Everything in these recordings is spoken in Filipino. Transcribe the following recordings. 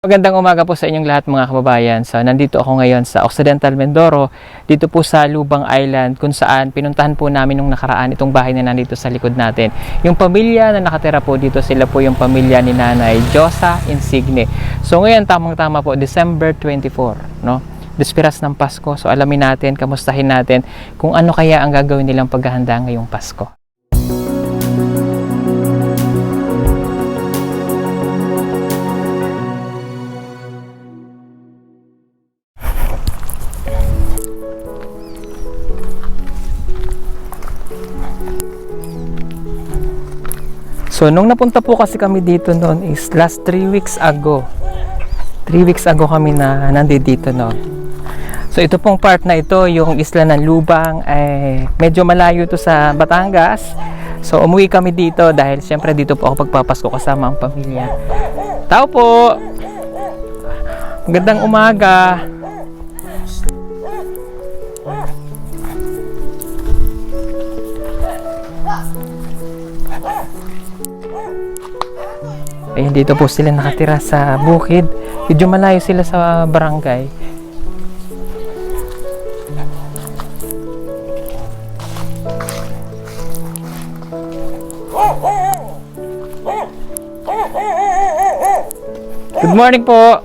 Magandang umaga po sa inyong lahat mga kababayan. So, nandito ako ngayon sa Occidental Mindoro, dito po sa Lubang Island, kung saan pinuntahan po namin nung nakaraan itong bahay na nandito sa likod natin. Yung pamilya na nakatira po dito, sila po yung pamilya ni Nanay Josa Insigne. So ngayon, tamang-tama po, December 24, no? Despiras ng Pasko. So alamin natin, kamustahin natin kung ano kaya ang gagawin nilang paghahanda ngayong Pasko. So, nung napunta po kasi kami dito noon is last 3 weeks ago. 3 weeks ago kami na nandito noon. So, ito pong part na ito, yung isla ng Lubang, medyo malayo to sa Batangas. So, umuwi kami dito dahil syempre dito po ako pagpapasko kasama ang pamilya. Tao po! Magandang umaga! Ayun, dito po sila nakatira sa bukid. Medyo malayo sila sa barangay. Good morning po!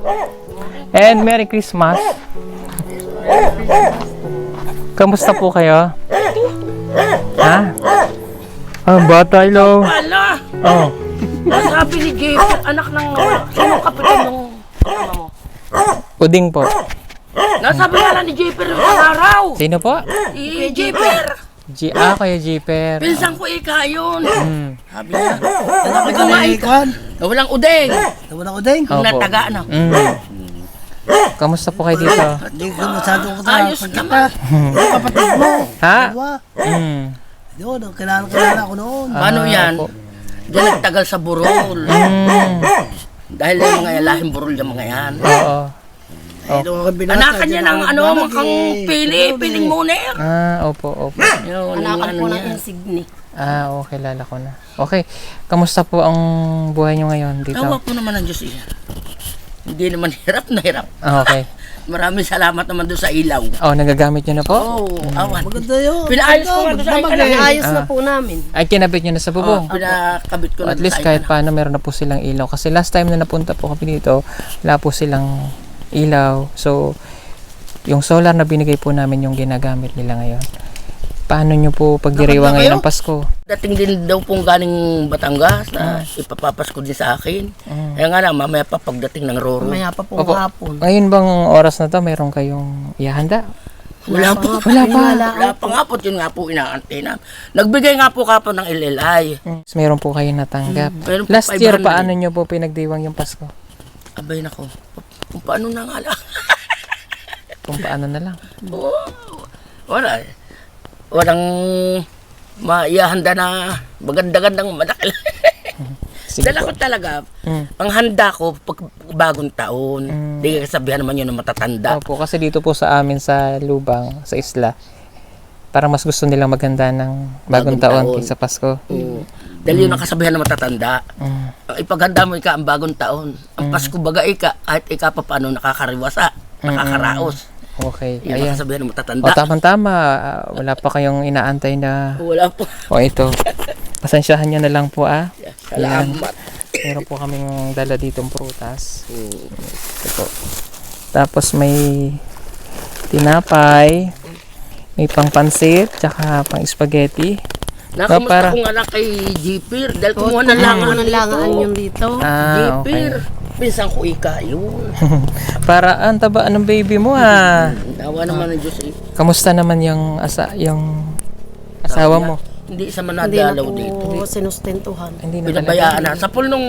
And Merry Christmas! Kamusta po kayo? Ha? Ah, bata, hello! Ala! Oh. Sabi ni Jay, anak ng sinong kapitan ng mo? Puding po. Nasabi nga lang ni Jayper yung araw. Sino po? Si Jayper. Kaya Jeeper. Pinsan ko ika yun. Sabi niya. Ano Sabi ko nga ika. Walang udeng. Walang udeng? Opo. Nataga na. Kamusta po kayo dito? Hindi ko masyadong Ayos naman. kapatid mo. Ha? Diba? Mm. Yun, kilala ko noon. Paano yan? Opo. Diyan nagtagal sa burol. Dahil yung mga lahing burol yung mga yan. Oo. Anakan niya ng makang piling muner. Opo. Yun, Anakan po ng niya. insigne. Okay, kilala ko na. Okay, kamusta po ang buhay nyo ngayon dito? Tawa po naman ang Diyos iya. Hindi naman hirap na hirap. Okay. Maraming salamat naman doon sa ilaw. Nagagamit nyo na po? Oo, awan. Maganda yun. Pinaayos ko nga doon sa ilaw. Ayos na po namin. Ay, kinabit nyo na sa bubong? Pinakabit ko O, na at least kahit paano meron na po silang ilaw. Kasi last time na napunta po kami dito, wala po silang ilaw. So, yung solar na binigay po namin yung ginagamit nila ngayon. Paano nyo po pagdiriwa ngayon ng Pasko? Dating din daw pong galing Batangas na ipapapasko din sa akin. Kaya nga lang, mamaya pa pagdating ng Roro. Maya pa po Opo. hapon. Ngayon bang oras na to, meron kayong ihanda? Wala pa. Wala pa nga po, yun nga po inaantay na. Nagbigay nga po kapo ng LLI. Meron po kayong natanggap. Meron po Last year, 500. paano nyo po pinagdiwang yung Pasko? Abay nako, kung paano na nga lang. Kung paano na lang. Oo. Wala eh. Walang maihanda na maganda-gandang madakil. Sige Dala po. ko talaga, ang handa ko pag bagong taon. Di kasabihan naman yun na matatanda. Opo, kasi dito po sa amin sa Lubang, sa isla, parang mas gusto nilang maghanda ng bagong taon kaysa Pasko. Dahil yun ang kasabihan na matatanda. Ang ipaghanda mo ika ang bagong taon. Ang Pasko baga ika, kahit ika pa paano nakakariwasa, nakakaraos. Okay, Yan ang ayan. kasabihan na O, matatanda. tamang-tama. Wala pa kayong inaantay na... Wala po. O, ito. Pasensyahan nyo na lang po, Salamat. Meron po kaming dala ditong prutas. Ito po. Tapos may tinapay, may pang-pansit, tsaka pang-spaghetti. Nakamusta para- ko nga lang kay Jipir. Dahil kumuha ng langan ng langaan yun dito. Jipir. Okay. Pinsan ko ika yun. Para, ang taba ng baby mo, Dawa naman ng Diyos eh. Kamusta naman yung asawa mo? Hindi sa Hindi na manadalaw po dito. sinustentuhan. Hindi na Pinabayaan na. Sa pool nung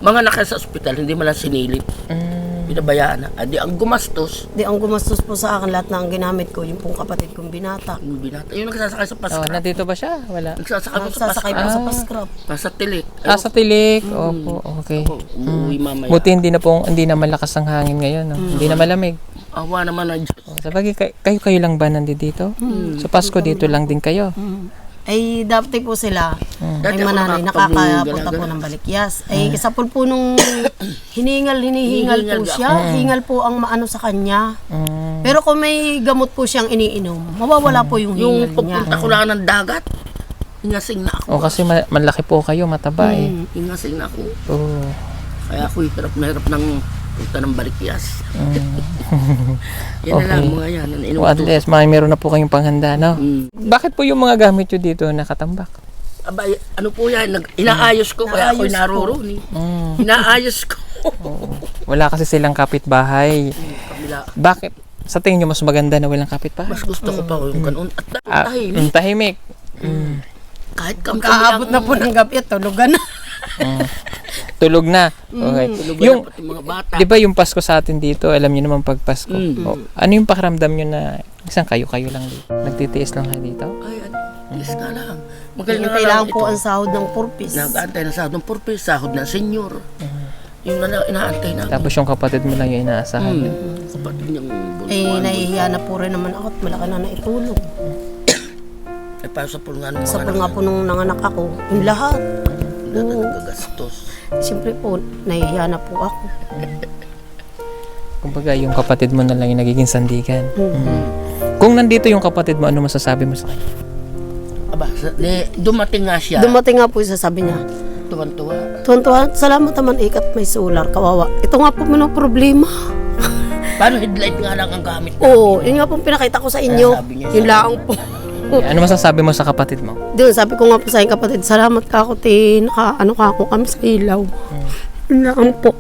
mga naka sa ospital, hindi man lang sinilip. Pinabayaan na. Adi ang gumastos. Di ang gumastos po sa akin lahat na ang ginamit ko, yung pong kapatid kong binata. Yung binata. Yung nagsasakay sa Oh, paskrap. nandito ba siya? Wala. Nagsasakay po sa Nagsasakay po paskrap. sa paskrap. Nasa tilik. Sa tilik. Opo, okay. Umuwi mamaya. Buti hindi na malakas ang hangin ngayon. No? Hindi na malamig. Awa naman ng Diyos. Sabagay, kayo lang ba nandito dito? Sa Pasko dito lang din kayo? Ay, dati po sila, Dati ay ako mananay, nakakapunta po ng Balikyas. Ay, sa po nung hinihingal po siya, hingal po ang maano sa kanya. Pero kung may gamot po siyang iniinom, mawawala po yung Yung hingal niya. pagpunta ko lang ng dagat, ingasing na ako. O kasi malaki po kayo, mataba eh. Ingasing na ako. Oo. Kaya ako hirap na hirap ng punta ng Balikyas. Yan na lang Okay. mga yan. ang O at inuutos. least, meron na po kayong panghanda, no? Mm. Bakit po yung mga gamit nyo dito nakatambak? Aba, ano po yan? Inaayos ko, kaya ako'y Inaayos ko. naroon eh. Inaayos ko. Wala kasi silang kapitbahay. Kabila. Bakit? Sa tingin nyo mas maganda na walang kapitbahay? Mas gusto ko pa yung ganun. At Ah, tahimik. kahit kami Kaabot na po ng gabi at tulugan na. Tulog na. Okay. Tulugan Yung, na pati mga bata. di ba yung Pasko sa atin dito, alam niyo naman pag Pasko. Mm. O, ano yung pakiramdam nyo na isang kayo-kayo lang dito? Nagtitiis lang kayo dito? Ay, ano, yes nga lang. Magaling na Hintay lang lang po ito. ang sahod ng purpose. Nag-aantay na sahod ng purpose, sahod ng senior. Yung na inaantay namin. Tapos yung kapatid mo lang yung inaasahan. Kapatid niyang Eh, nahihiya na po rin naman ako at malaki na naitulog. Ay, para sa pulungan mo Sa mga po nga po nung nanganak ako, yung lahat. na nagagastos. Siyempre po, nahihiya na po ako. Kumbaga, yung kapatid mo na lang yung nagiging sandigan. Kung nandito yung kapatid mo, ano masasabi mo sa kanya? Aba, dumating nga siya. Dumating nga po yung sasabi niya, Tuwan-tuwa. tuwan-tuwan, salamat naman ikat may solar, kawawa. Ito nga po may problema. Paano headlight nga lang ang gamit na? Oo, yun nga po pinakita ko sa inyo. Sabi niya, Yun lang po. Ano masasabi mo sa kapatid mo? Doon, sabi ko nga po sa aking kapatid, salamat ka ako, ano ka ako kami sa ilaw. Yun lang po.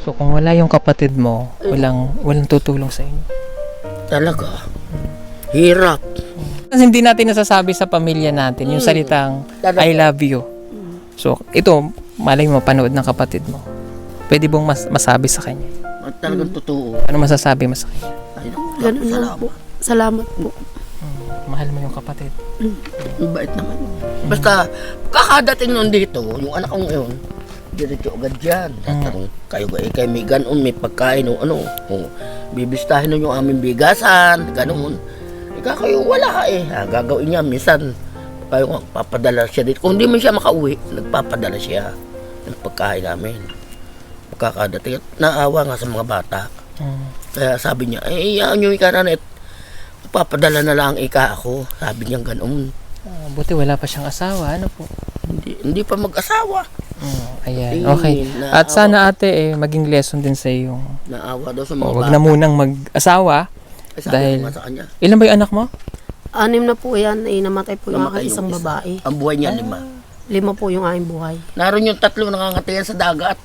So, kung wala yung kapatid mo, walang tutulong sa inyo. Talaga. Hirap. Kasi hindi natin nasasabi sa pamilya natin yung salitang I love you. So, ito, malay mo, panood ng kapatid mo. Pwede bang masabi sa kanya? Talagang totoo. Ano masasabi mo sa kanya? Ay, Ganun lang po. Salamat po. Mahal mo yung kapatid. Ang bait naman. Basta, kakadating nun dito, yung anak ko ngayon, diretso agad dyan. Tatanong, kayo ba kayo may ganon, may pagkain o ano. O, bibistahin nun yung aming bigasan, ganon. Ika kayo wala eh. Gagawin niya, minsan, kayo papadala siya dito. Kung hindi man siya makauwi, nagpapadala siya ng pagkain namin. Pagkakadating, naawa nga sa mga bata. Kaya sabi niya, iyaan nyo ika na papadala na lang ika ako. Sabi niya ganoon. Buti wala pa siyang asawa. Ano po? Hindi pa mag-asawa. Ayan, okay. At sana ate, maging lesson din sa iyo. Naawa daw sa mga Huwag bata. na munang mag-asawa. Sabi dahil- ko nga sa kanya, Ilan ba yung anak mo? 6 na po yan, namatay po yung namatay aking isang yung isa. babae. Ang buhay niya 5. 5 po yung aking buhay. Naroon yung 3 nangangatayan sa dagat.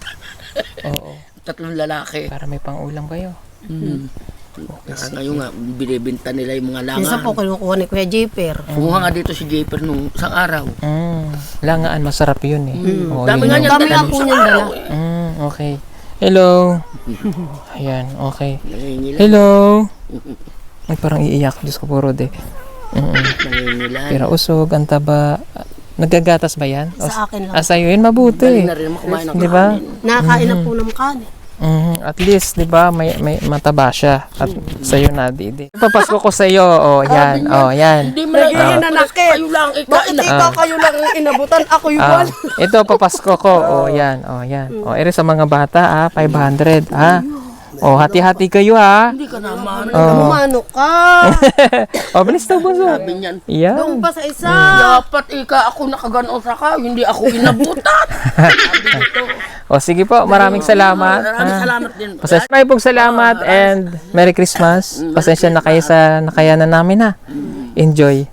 Oo. 3 lalaki. Para may pang-ulam kayo. Ngayon nga, binibinta nila yung mga Minsan po langan. kinukuha ni Kuya Japer. Kumuha nga dito si Japer nung isang araw. Langaan, masarap yun eh. Oo, Dami yun nga yung- niya Dami nga po niyan dala. Okay. Hello. Ayan, okay. Nangingila. Hello. Ay, parang iiyak. Diyos ko puro de. Nangingila. Pero usog, ang taba. Naggagatas ba yan? Sa akin lang. Sa'yo yun, mabuti. Galing na rin kumain ng Di ba? kanin. Nakakain na po ng kanin. At least, di ba, may mataba siya. At sa'yo na, Didi. Papasko ko sa'yo. O, yan. O, yan. Hindi mo lang nanakit. kayo lang Bakit ikaw kayo lang ang inabutan? Ako yung Ah, ito, papasko ko. O, yan. O, yan. O, ere sa mga bata, 500. Oh, hati-hati kayo ha. Hindi ka naman. Umano ka. Oh, bilis daw, bunso. Sabi niyan. Yan. Doon pa sa isa. Dapat ako nakaganon sa ka, hindi ako inabutan. Sabi nito. O, sige po. Maraming salamat. Maraming salamat din. Maraming pong salamat and Merry Christmas. Pasensya na kayo sa nakayanan namin ha. Enjoy.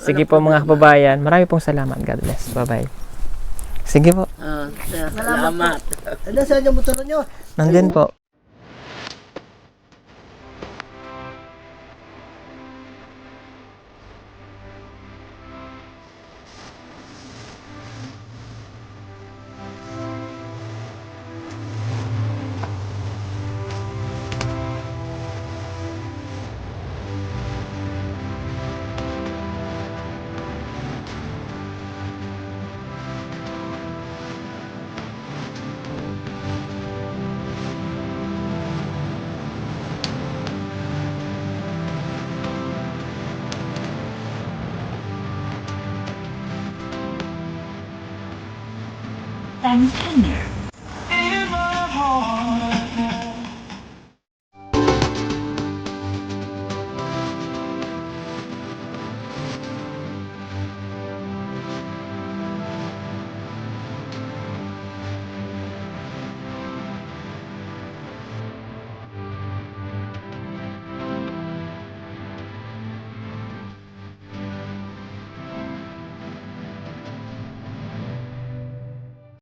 Sige po mga kababayan. Maraming pong salamat. God bless. Bye-bye. Sige po. Salamat. Ano saan yung motor nyo? Nandun po. Antenna